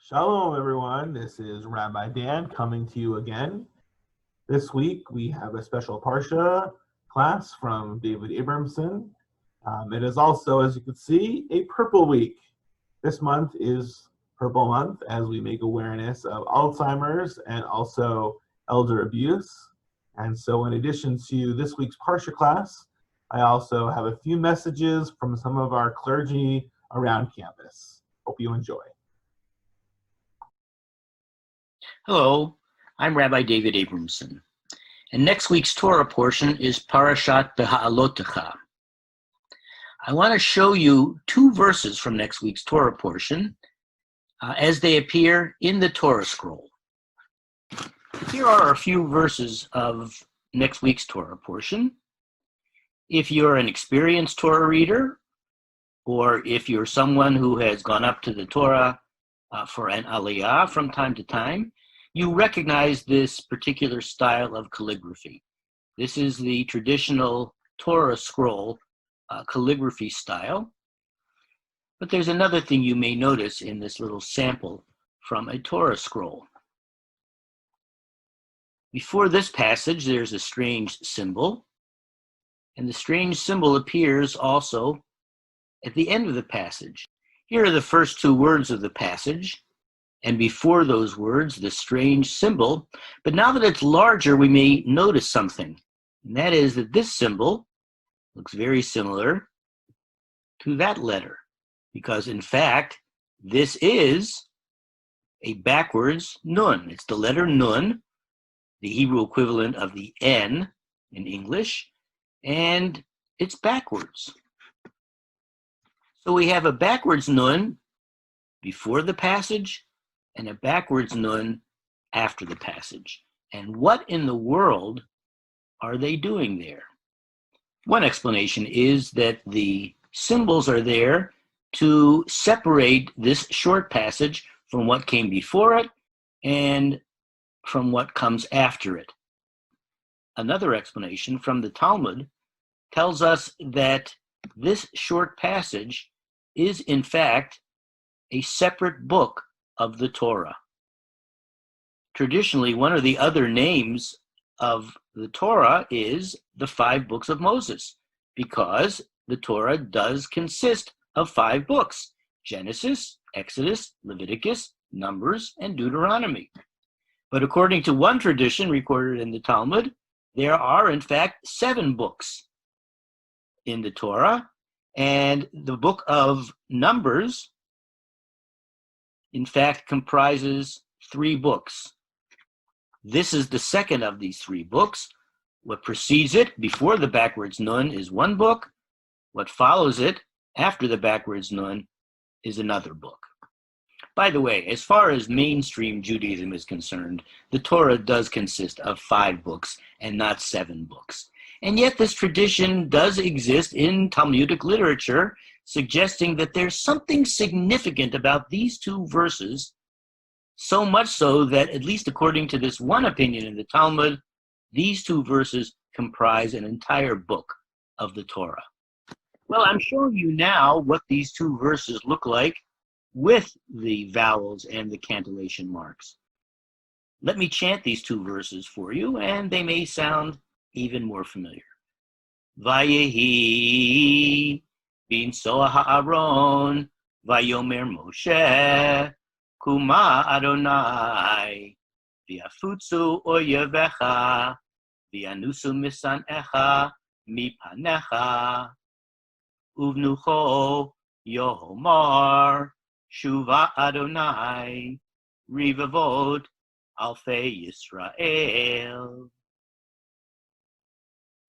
Shalom, everyone. This is Rabbi Dan coming to you again. This week, we have a special Parsha class from David Abramson. It is also, as you can see, a Purple Week. This month is Purple Month as we make awareness of Alzheimer's and also elder abuse. And so in addition to this week's Parsha class, I also have a few messages from some of our clergy around campus. Hope you enjoy. Hello, I'm Rabbi David Abramson, and next week's Torah portion is Parsha Behalotcha. I want to show you two verses from next week's Torah portion as they appear in the Torah scroll. Here are a few verses of next week's Torah portion. If you're an experienced Torah reader, or if you're someone who has gone up to the Torah for an aliyah from time to time, you recognize this particular style of calligraphy. This is the traditional Torah scroll calligraphy style. But there's another thing you may notice in this little sample from a Torah scroll. Before this passage, there's a strange symbol, and the strange symbol appears also at the end of the passage. Here are the first two words of the passage, and before those words, the strange symbol. But now that it's larger, we may notice something, and that is that this symbol looks very similar to that letter, because in fact, this is a backwards nun. It's the letter nun, the Hebrew equivalent of the N in English, and it's backwards. So we have a backwards nun before the passage and a backwards nun after the passage. And what in the world are they doing there? One explanation is that the symbols are there to separate this short passage from what came before it and from what comes after it. Another explanation from the Talmud tells us that this short passage is in fact a separate book of the Torah. Traditionally, one of the other names of the Torah is the 5 books of Moses, because the Torah does consist of 5 books: Genesis, Exodus, Leviticus, Numbers, and Deuteronomy. But according to one tradition recorded in the Talmud, there are in fact 7 books in the Torah, and the book of Numbers in fact comprises 3 books. This is the second of these 3 books. What precedes it before the backwards nun is one book. What follows it after the backwards nun is another book. By the way, as far as mainstream Judaism is concerned, the Torah does consist of 5 books and not 7 books. And yet this tradition does exist in Talmudic literature, suggesting that there's something significant about these 2 verses, so much so that, at least according to this one opinion in the Talmud, these 2 verses comprise an entire book of the Torah. Well, I'm showing you now what these 2 verses look like with the vowels and the cantillation marks. Let me chant these 2 verses for you, and they may sound even more familiar. Vayehi bin soa ha'aron, vayomer Moshe, kuma Adonai, v'yafutzu oyevecha, v'yanusu misanecha mipanecha, uvnucho yohomar, shuva Adonai, rivavot alfei Yisrael.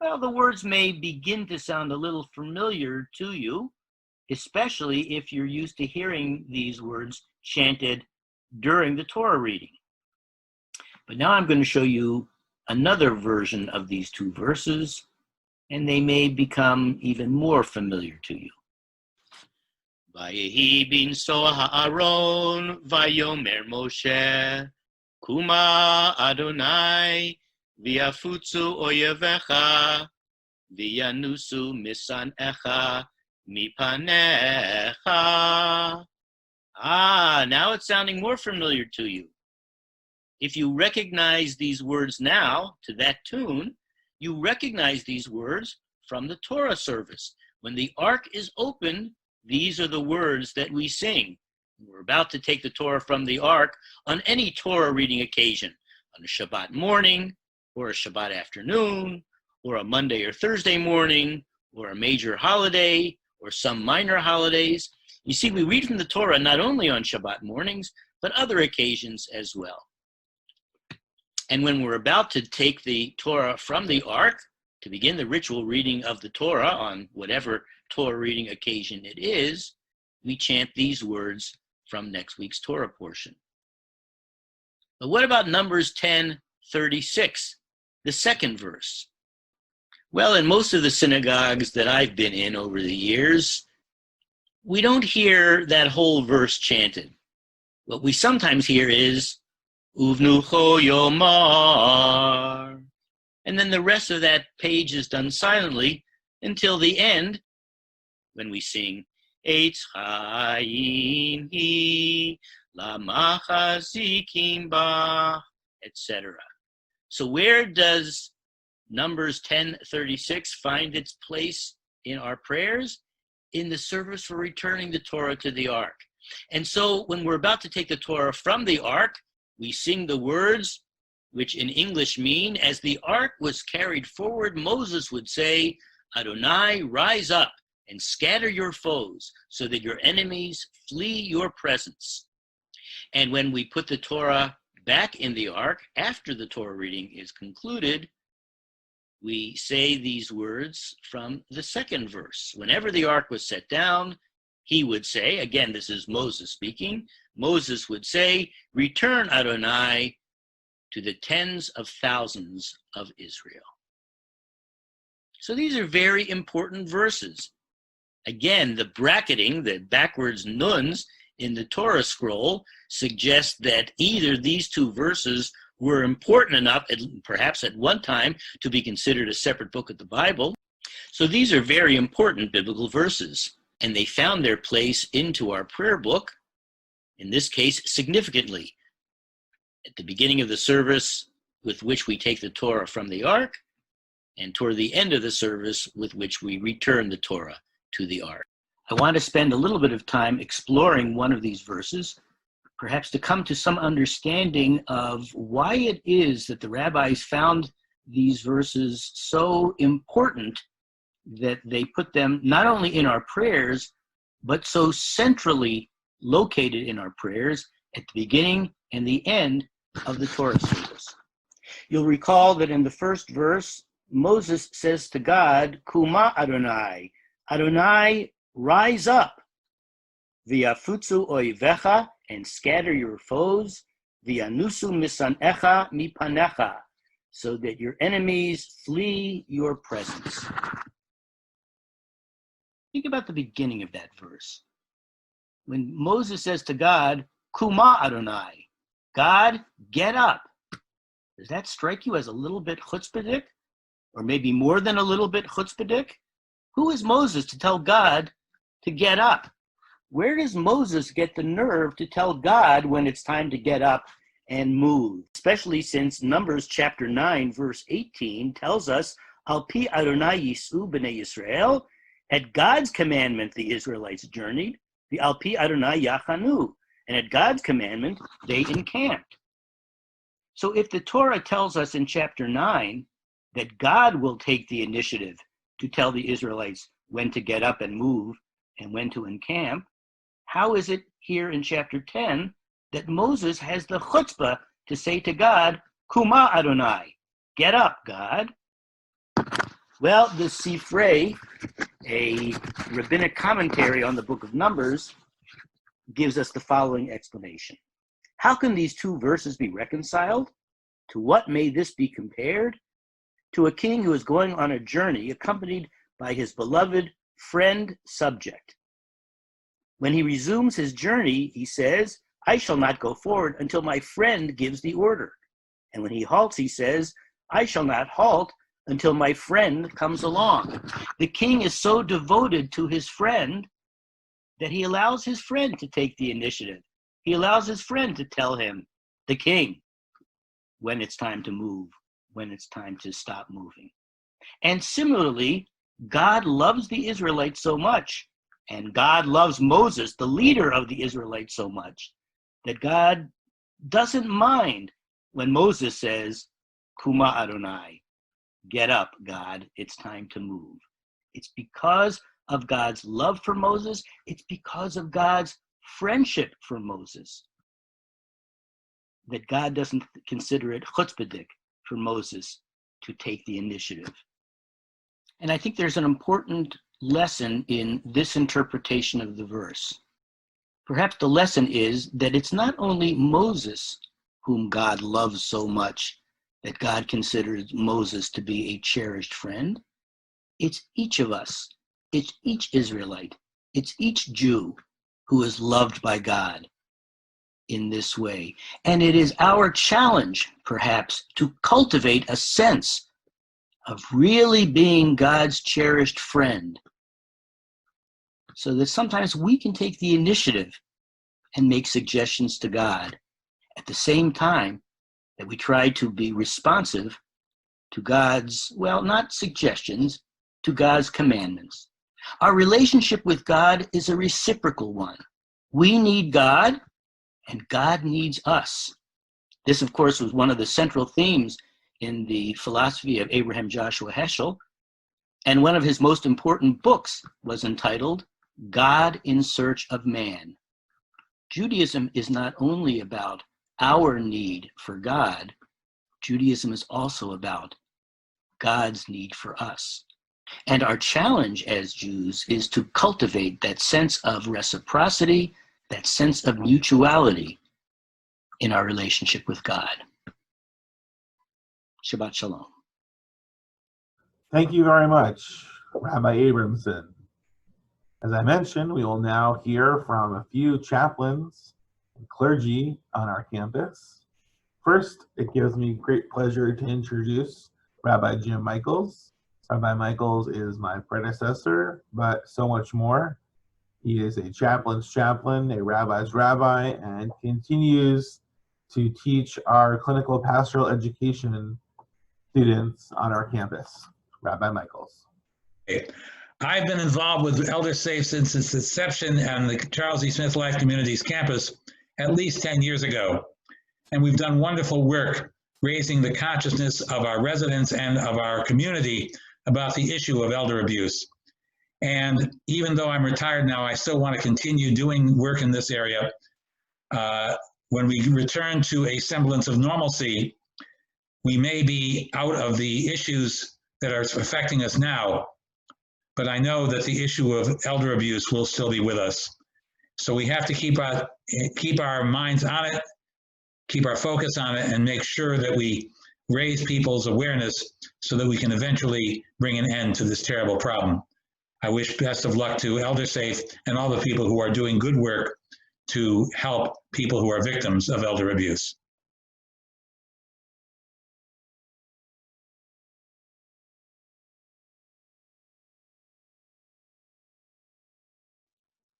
Well, the words may begin to sound a little familiar to you, especially if you're used to hearing these words chanted during the Torah reading. But now I'm going to show you another version of these 2 verses, and they may become even more familiar to you. Vayehi bin soa ha'aron, vayomer Moshe, kuma Adonai, v'yafutzu oyevecha, v'yanusu misanecha mipanecha, Ah, now it's sounding more familiar to you. If you recognize these words now to that tune, you recognize these words from the Torah service. When the ark is opened, these are the words that we sing. We're about to take the Torah from the ark on any Torah reading occasion, on a Shabbat morning, or a Shabbat afternoon, or a Monday or Thursday morning, or a major holiday, or some minor holidays. You see, we read from the Torah not only on Shabbat mornings, but other occasions as well. And when we're about to take the Torah from the ark, to begin the ritual reading of the Torah on whatever Torah reading occasion it is, we chant these words from next week's Torah portion. But what about Numbers 10:36, the second verse? Well, in most of the synagogues that I've been in over the years, we don't hear that whole verse chanted. What we sometimes hear is, Uvnucho Yomar. And then the rest of that page is done silently until the end, when we sing, Eitz Chaim Hi, Lamachazikim Ba, etc. So where does Numbers 10:36 find its place in our prayers? In the service for returning the Torah to the ark. And so when we're about to take the Torah from the ark, we sing the words, which in English mean, as the ark was carried forward, Moses would say, Adonai, rise up and scatter your foes so that your enemies flee your presence. And when we put the Torah back in the ark, after the Torah reading is concluded, we say these words from the second verse. Whenever the ark was set down, he would say, again, this is Moses speaking, Moses would say, return Adonai to the tens of thousands of Israel. So these are very important verses. Again, the bracketing, the backwards nuns in the Torah scroll suggest that either these two verses were important enough, perhaps at one time, to be considered a separate book of the Bible. So these are very important biblical verses, and they found their place into our prayer book, in this case, significantly. At the beginning of the service with which we take the Torah from the ark, and toward the end of the service with which we return the Torah to the ark. I want to spend a little bit of time exploring one of these verses, perhaps to come to some understanding of why it is that the rabbis found these verses so important that they put them not only in our prayers, but so centrally located in our prayers at the beginning and the end of the Torah service. You'll recall that in the first verse, Moses says to God, Kuma Adonai, Adonai, rise up, v'yafutzu oivecha, and scatter your foes, v'yanusu misanecha mipanecha, so that your enemies flee your presence. Think about the beginning of that verse. When Moses says to God, Kuma Adonai, God, get up. Does that strike you as a little bit chutzpahdik? Or maybe more than a little bit chutzpahdik? Who is Moses to tell God to get up? Where does Moses get the nerve to tell God when it's time to get up and move? Especially since Numbers chapter 9, verse 18 tells us, Al pi Adonai yisu b'nei Yisrael, at God's commandment the Israelites journeyed, the Al pi Adonai yachanu, and at God's commandment they encamped. So if the Torah tells us in chapter 9 that God will take the initiative to tell the Israelites when to get up and move and when to encamp, how is it here in chapter 10 that Moses has the chutzpah to say to God, Kuma Adonai, get up, God? Well, the Sifrei, a rabbinic commentary on the book of Numbers, gives us the following explanation. How can these two verses be reconciled? To what may this be compared? To a king who is going on a journey accompanied by his beloved friend subject. When he resumes his journey, he says, I shall not go forward until my friend gives the order. And when he halts, he says, I shall not halt until my friend comes along. The king is so devoted to his friend that he allows his friend to take the initiative. He allows his friend to tell him, the king, when it's time to move, when it's time to stop moving. And similarly, God loves the Israelites so much, and God loves Moses, the leader of the Israelites, so much, that God doesn't mind when Moses says, Kuma Adonai, get up, God, it's time to move. It's because of God's love for Moses. It's because of God's friendship for Moses that God doesn't consider it chutzpahdik for Moses to take the initiative. And I think there's an important lesson in this interpretation of the verse. Perhaps the lesson is that it's not only Moses whom God loves so much that God considers Moses to be a cherished friend. It's each of us. It's each Israelite. It's each Jew who is loved by God in this way. And it is our challenge, perhaps, to cultivate a sense of really being God's cherished friend, so that sometimes we can take the initiative and make suggestions to God at the same time that we try to be responsive to God's, well, not suggestions, to God's commandments. Our relationship with God is a reciprocal one. We need God, and God needs us. This, of course, was one of the central themes in the philosophy of Abraham Joshua Heschel, and one of his most important books was entitled God in Search of Man. Judaism is not only about our need for God, Judaism is also about God's need for us. And our challenge as Jews is to cultivate that sense of reciprocity, that sense of mutuality in our relationship with God. Shabbat Shalom. Thank you very much, Rabbi Abramson. As I mentioned, we will now hear from a few chaplains and clergy on our campus. First, it gives me great pleasure to introduce Rabbi Jim Michaels. Rabbi Michaels is my predecessor, but so much more. He is a chaplain's chaplain, a rabbi's rabbi, and continues to teach our clinical pastoral education students on our campus. Rabbi Michaels. I've been involved with Elder Safe since its inception on the Charles E. Smith Life Communities campus at least 10 years ago. And we've done wonderful work raising the consciousness of our residents and of our community about the issue of elder abuse. And even though I'm retired now, I still want to continue doing work in this area. When we return to a semblance of normalcy, we may be out of the issues that are affecting us now, but I know that the issue of elder abuse will still be with us. So we have to keep our minds on it, keep our focus on it, and make sure that we raise people's awareness so that we can eventually bring an end to this terrible problem. I wish best of luck to Elder Safe and all the people who are doing good work to help people who are victims of elder abuse.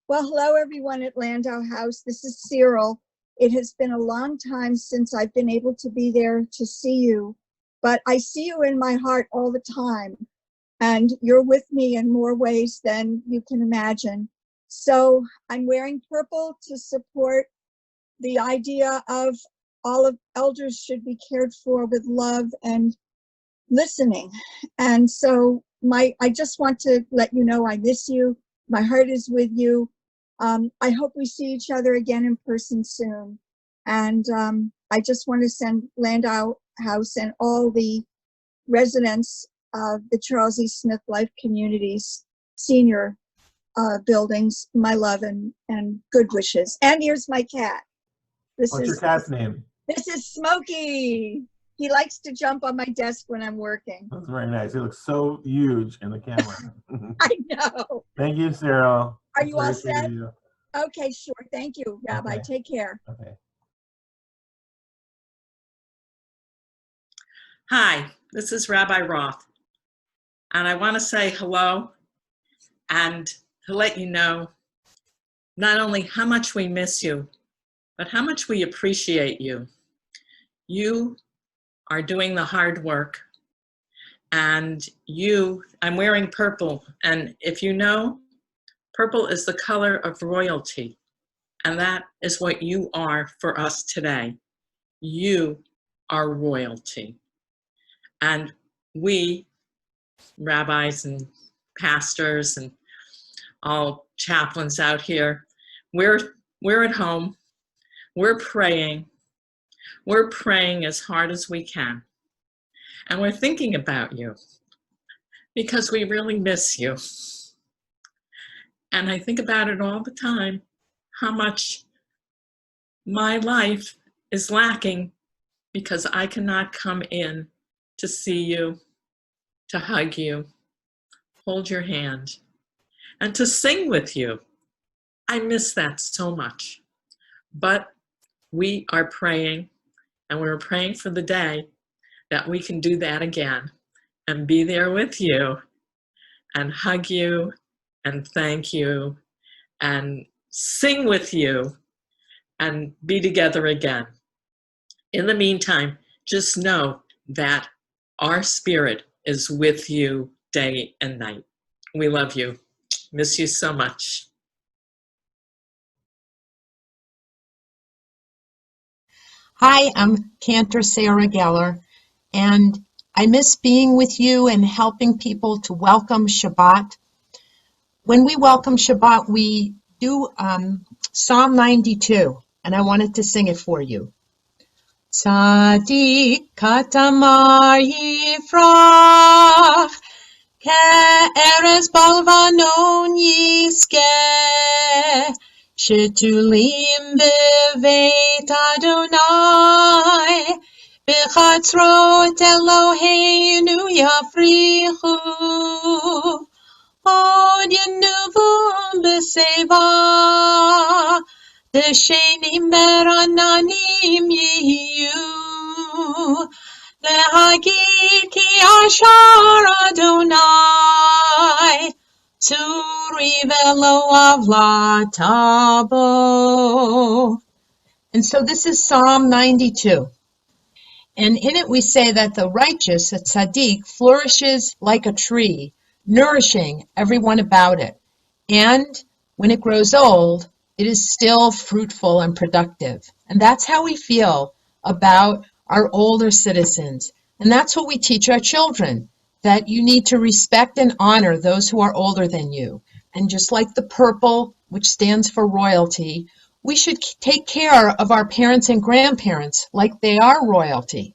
Well, hello, everyone at Landau House. This is Cyril. It has been a long time since I've been able to be there to see you, but I see you in my heart all the time, and you're with me in more ways than you can imagine. So I'm wearing purple to support the idea of all of elders should be cared for with love and listening. And so I just want to let you know I miss you. My heart is with you. I hope we see each other again in person soon. And I just want to send Landau House and all the residents of the Charles E. Smith Life Communities senior buildings my love and good wishes. And here's my cat. What's your cat's name? This is Smokey. He likes to jump on my desk when I'm working. That's very nice. He looks so huge in the camera. I know. Thank you, Cyril. Are you all set? You. Okay, sure. Thank you, Rabbi. Okay. Take care. Okay. Hi, this is Rabbi Roth, and I want to say hello and to let you know not only how much we miss you, but how much we appreciate you. You are doing the hard work. And I'm wearing purple. And if you know, purple is the color of royalty. And that is what you are for us today. You are royalty. And we, rabbis and pastors and all chaplains out here, we're at home. We're praying. We're praying as hard as we can. And we're thinking about you because we really miss you. And I think about it all the time, how much my life is lacking because I cannot come in to see you, to hug you, hold your hand, and to sing with you. I miss that so much. But we are praying, and we're praying for the day that we can do that again and be there with you and hug you and thank you and sing with you and be together again. In the meantime, just know that our spirit is with you day and night. We love you. Miss you so much. Hi, I'm Cantor Sarah Geller, and I miss being with you and helping people to welcome Shabbat. When we welcome Shabbat, we do Psalm 92, and I wanted to sing it for you. Tzadik katamar yifrach, ke'erez balvanon yiskeh, shetulim beveit Adonai, b'chatzrot Eloheinu yafrichu, od yenuvum b'seva, Deshenim merananim yiyu, lehagid ki ashar Adonai, turi velo avlatabo. And so this is Psalm 92. And in it we say that the righteous, a tzaddik, flourishes like a tree, nourishing everyone about it. And when it grows old, it is still fruitful and productive. And that's how we feel about our older citizens. And that's what we teach our children, that you need to respect and honor those who are older than you. And just like the purple, which stands for royalty, we should take care of our parents and grandparents like they are royalty.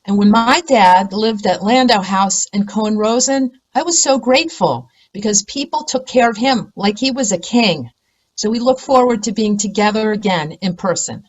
And when my dad lived at Landau House in Cohen Rosen, I was so grateful because people took care of him like he was a king. So we look forward to being together again in person.